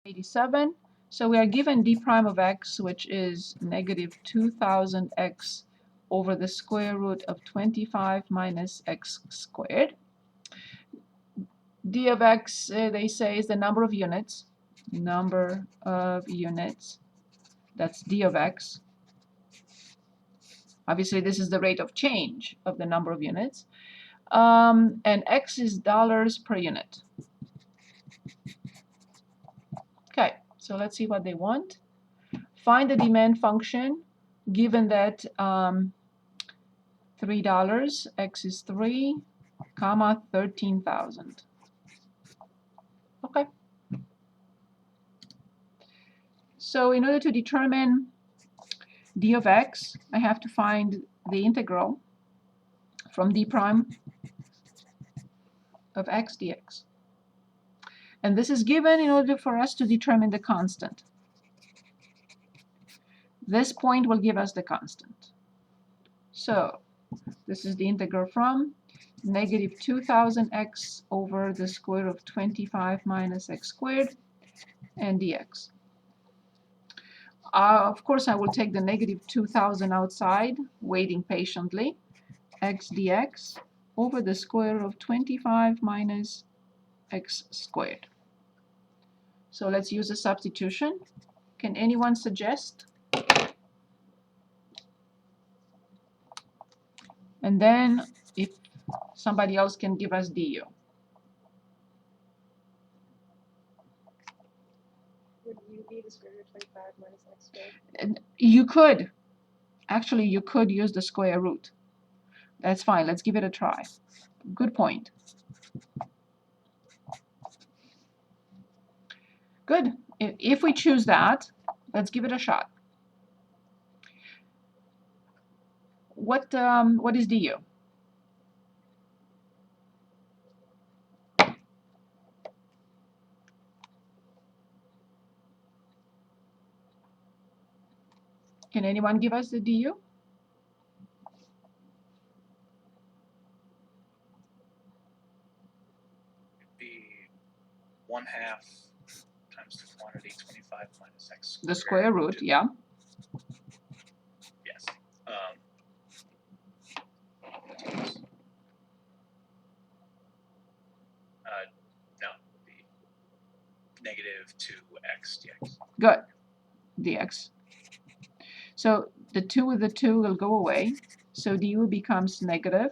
87. So we are given d prime of x, which is negative 2000x over the square root of 25 minus x squared. D of x, they say, is the number of units. Number of units. That's d of x. Obviously, this is the rate of change of the number of units. And x is dollars per unit. Okay, so let's see what they want. Find the demand function given that $3, x is 3, comma 13,000. Okay. So in order to determine d of x, I have to find the integral from d prime of x dx. And this is given in order for us to determine the constant. This point will give us the constant. So this is the integral from negative 2000x over the square root of 25 minus x squared and dx. Of course, I will take the negative 2000 outside, waiting patiently. X dx over the square root of 25 minus x squared. So let's use a substitution. Can anyone suggest? And then if somebody else can give us du. Would u be the square root of 25 minus x squared? And you could. Actually, you could use the square root. That's fine. Let's give it a try. Good point. Good. If we choose that, let's give it a shot. What is du? Can anyone give us the du? It'd be 1/2 times the quantity 25 minus x squared. The square root, yeah. Yes. No, it would be negative 2x dx. Good. Dx. So the 2 with the 2 will go away. So du becomes negative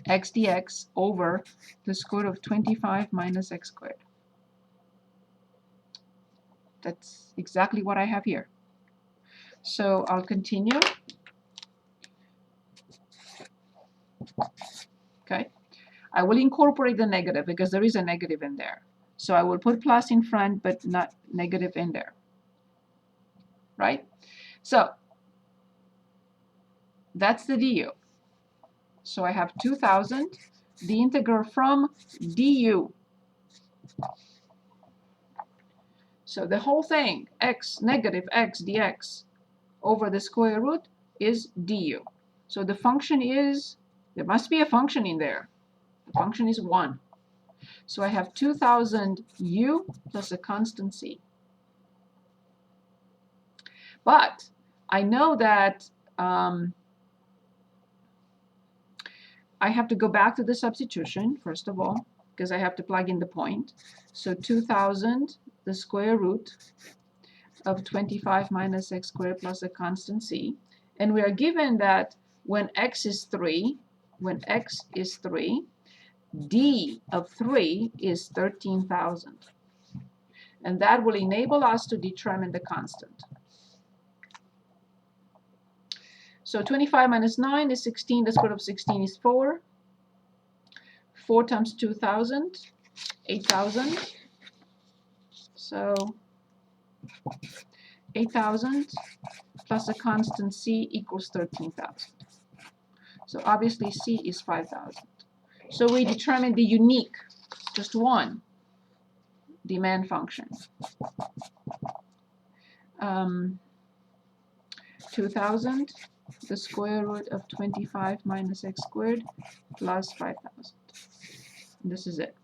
x dx over the square root of 25 minus x squared. That's exactly what I have here. So I'll continue. Okay. I will incorporate the negative because there is a negative in there. So I will put plus in front but not negative in there. Right? So that's the du. So I have 2000, the integral from du. So the whole thing, x negative x dx over the square root is du. So the function is, there must be a function in there. The function is 1. So I have 2000 u plus a constant c. But I know that I have to go back to the substitution, first of all, because I have to plug in the point. So 2000, the square root of 25 minus x squared plus a constant c. And we are given that when x is 3, d of 3 is 13,000. And that will enable us to determine the constant. So 25 minus 9 is 16. The square root of 16 is 4. 4 times 2,000, 8,000. So 8,000 plus a constant c equals 13,000. So obviously c is 5,000. So we determine the unique, just one, demand function. 2,000, the square root of 25 minus x squared plus 5,000. This is it.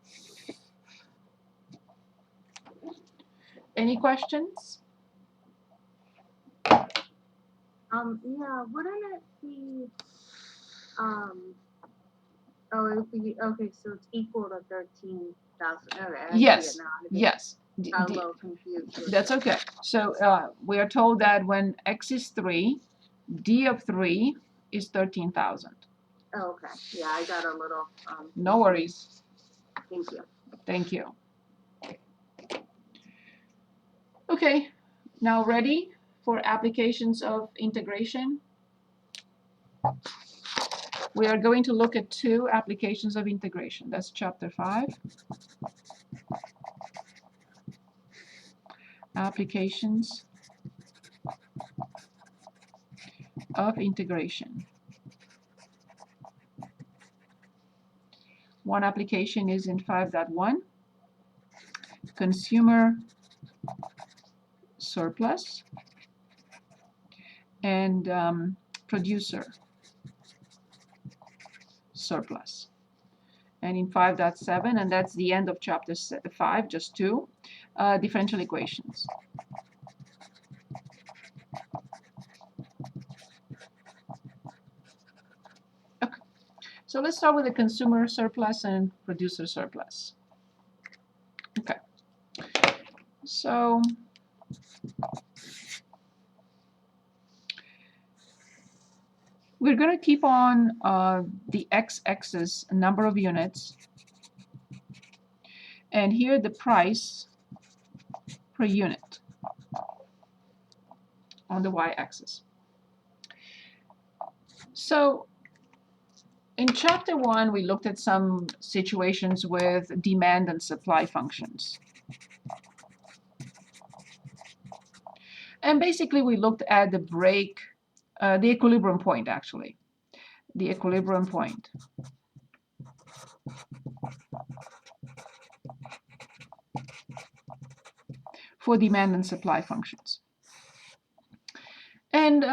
Any questions? Yeah, wouldn't it be, oh, it would be, okay, so it's equal to 13,000. Okay, I see Yes. it now. Yes. I'm a little confused. with That's it. okay. So we are told that when x is 3, d of 3 is 13,000. Oh, okay. Yeah, I got a little, No worries. thank you. Thank you. Okay, now ready for applications of integration? We are going to look at 2 applications of integration. That's chapter 5. Applications of integration. One application is in 5.1, consumer surplus, and producer surplus. And in 5.7, and that's the end of chapter 5, just 2, differential equations. Okay. So let's start with the consumer surplus and producer surplus. Okay. So we're going to keep on the x-axis, number of units, and here the price per unit on the y-axis. So in chapter 1, we looked at some situations with demand and supply functions. And basically, we looked at the break, the equilibrium point, actually. The equilibrium point. For demand and supply functions. And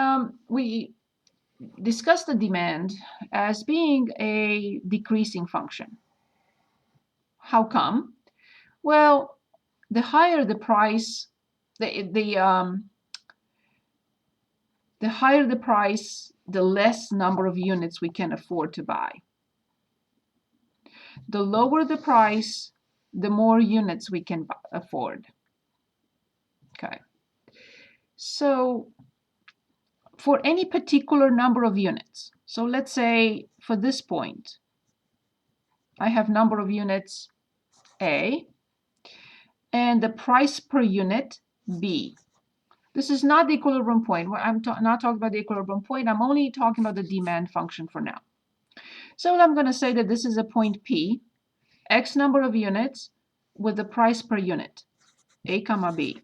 we discussed the demand as being a decreasing function. How come? Well, the higher the price, the higher the price, the less number of units we can afford to buy. The lower the price, the more units we can afford. Okay. So for any particular number of units, so let's say for this point, I have number of units A and the price per unit B. This is not the equilibrium point. I'm not talking about the equilibrium point. I'm only talking about the demand function for now. So I'm going to say that this is a point P, X number of units with the price per unit, A comma B.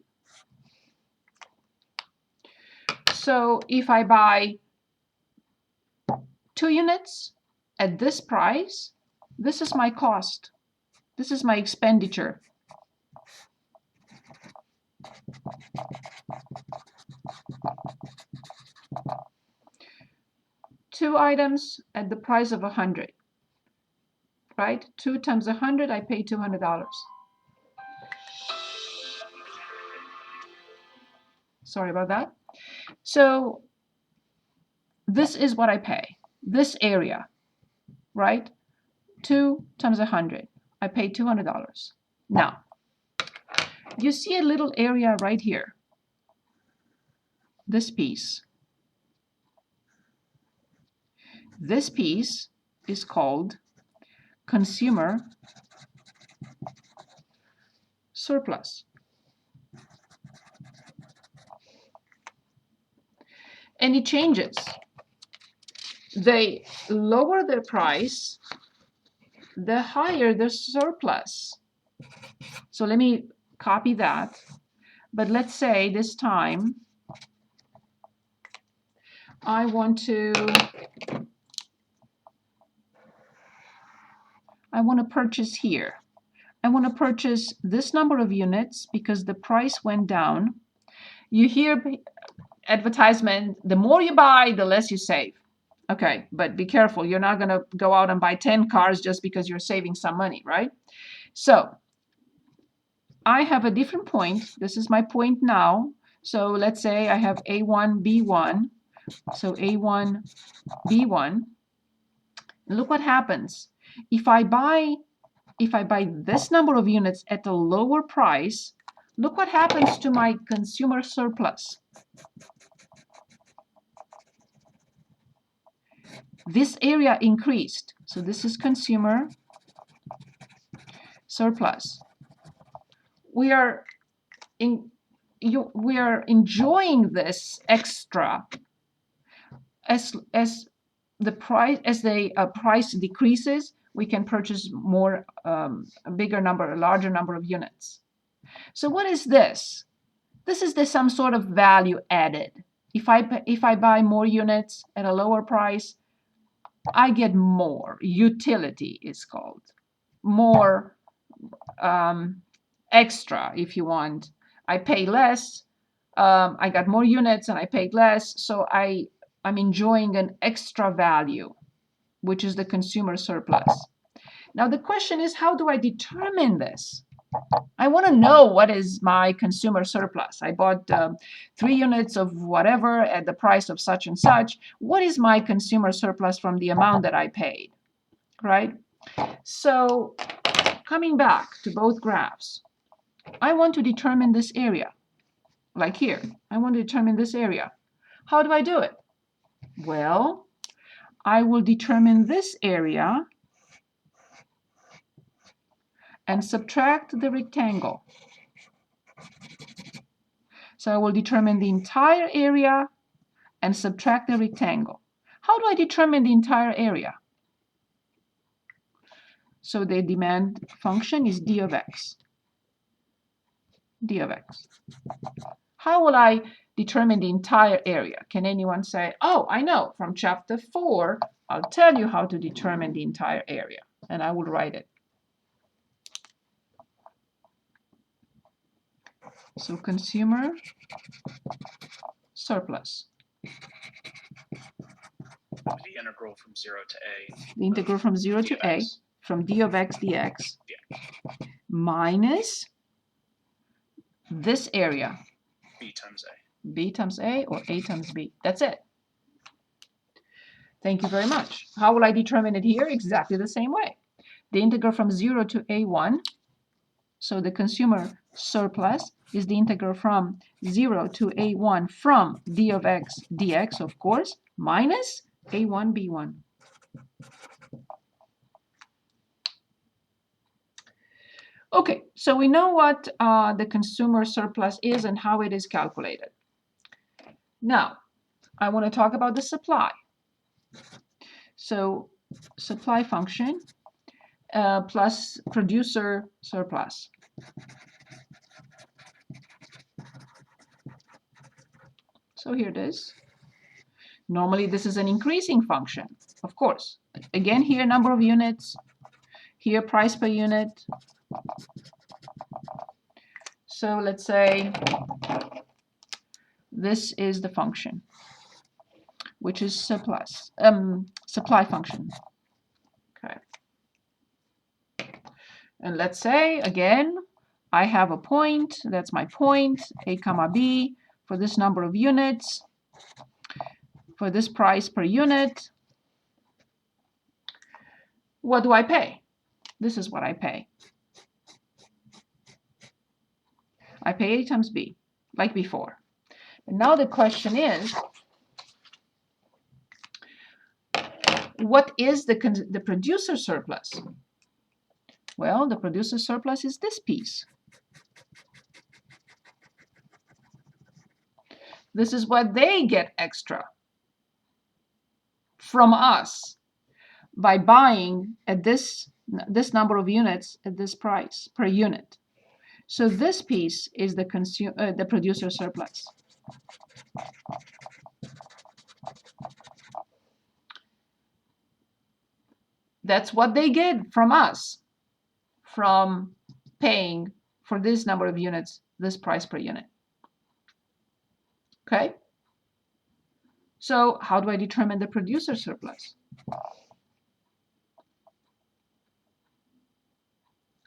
So if I buy 2 units at this price, this is my cost. This is my expenditure. Two items at the price of 100, right? 2 times 100, I pay $200. Sorry about that. So this is what I pay. This area, right? 2 times 100, I pay $200. Now, you see a little area right here. This piece. This piece is called consumer surplus. And it changes. The lower the price, the higher the surplus. So let me copy that. But let's say this time I want to purchase here. I want to purchase this number of units because the price went down. You hear advertisement, the more you buy, the less you save. Okay, but be careful. You're not going to go out and buy 10 cars just because you're saving some money, right? So I have a different point. This is my point now. So let's say I have A1, B1. So A1, B1. Look what happens. If I buy this number of units at a lower price, look what happens to my consumer surplus. This area increased. So this is consumer surplus. We are enjoying this extra as the price decreases. We can purchase more, a larger number of units. So what is this? This is some sort of value added. If I buy more units at a lower price, I get more. Utility is called. More extra, if you want. I pay less. I got more units and I paid less. So I'm enjoying an extra value, which is the consumer surplus. Now the question is, how do I determine this? I want to know what is my consumer surplus. I bought 3 units of whatever at the price of such and such. What is my consumer surplus from the amount that I paid, right? So coming back to both graphs, I want to determine this area. Like here, I want to determine this area. How do I do it? Well, I will determine this area and subtract the rectangle. So I will determine the entire area and subtract the rectangle. How do I determine the entire area? So the demand function is d of x. d of x. How will I determine the entire area? Can anyone say, oh, I know, from chapter 4, I'll tell you how to determine the entire area, and I will write it. So consumer surplus. The integral from 0 to a. The integral from 0 to a, from d of x dx, minus this area. B times a. B times a or a times b. That's it. Thank you very much. How will I determine it here? Exactly the same way. The integral from 0 to a1. So the consumer surplus is the integral from 0 to a1 from d of x dx, of course, minus a1 b1. Okay, so we know what the consumer surplus is and how it is calculated. Now, I want to talk about the supply. So supply function plus producer surplus. So here it is. Normally this is an increasing function, of course. Again, here number of units, here price per unit. So let's say this is the function, which is supply function. Okay. And let's say, again, I have a point, that's my point, a comma b, for this number of units, for this price per unit. What do I pay? This is what I pay. I pay a times b, like before. And now the question is, what is the producer surplus? Well, the producer surplus is this piece. This is what they get extra from us by buying at this number of units at this price per unit. So this piece is the producer surplus. That's what they get from us, from paying for this number of units, this price per unit. Okay? So how do I determine the producer surplus?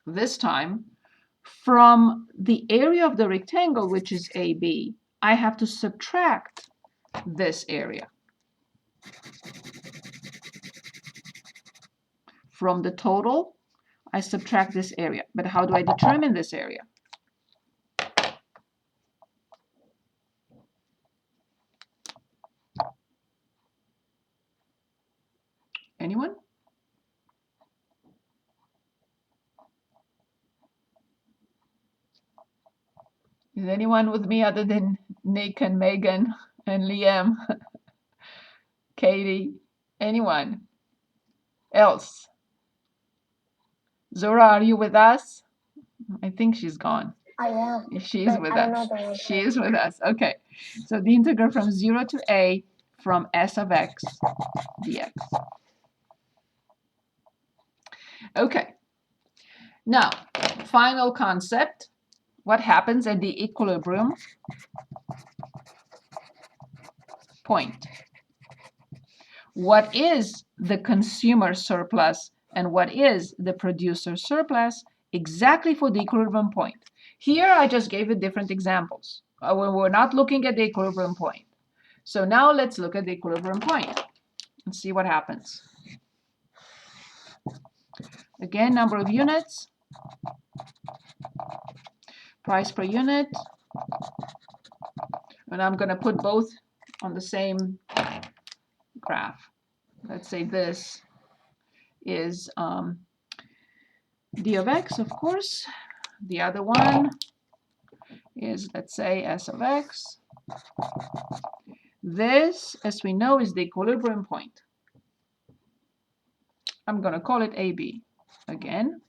This time, from the area of the rectangle, which is AB, I have to subtract this area. From the total, I subtract this area. But how do I determine this area? Anyone? Is anyone with me other than Nick and Megan and Liam? Katie? Anyone else? Zora, are you with us? I think she's gone. I am. She's but with I don't us. know the answer. She is with us. Okay. So the integral from 0 to a from s of x dx. Okay. Now, final concept. What happens at the equilibrium point? What is the consumer surplus and what is the producer surplus exactly for the equilibrium point? Here, I just gave you different examples. We're not looking at the equilibrium point. So now let's look at the equilibrium point and see what happens. Again, number of units, price per unit, and I'm going to put both on the same graph. Let's say this is d of x, of course. The other one is, let's say, s of x. This, as we know, is the equilibrium point. I'm going to call it AB. Again,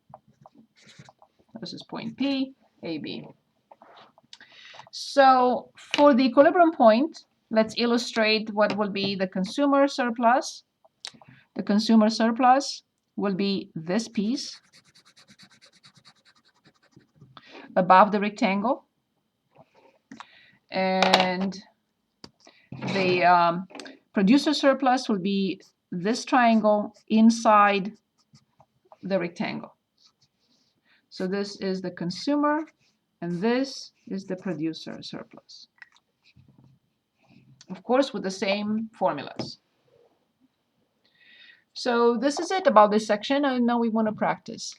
this is point P, AB. So for the equilibrium point, let's illustrate what will be the consumer surplus. The consumer surplus will be this piece above the rectangle. And the producer surplus will be this triangle inside the rectangle. So this is the consumer, and this is the producer surplus. Of course, with the same formulas. So this is it about this section, and now we want to practice.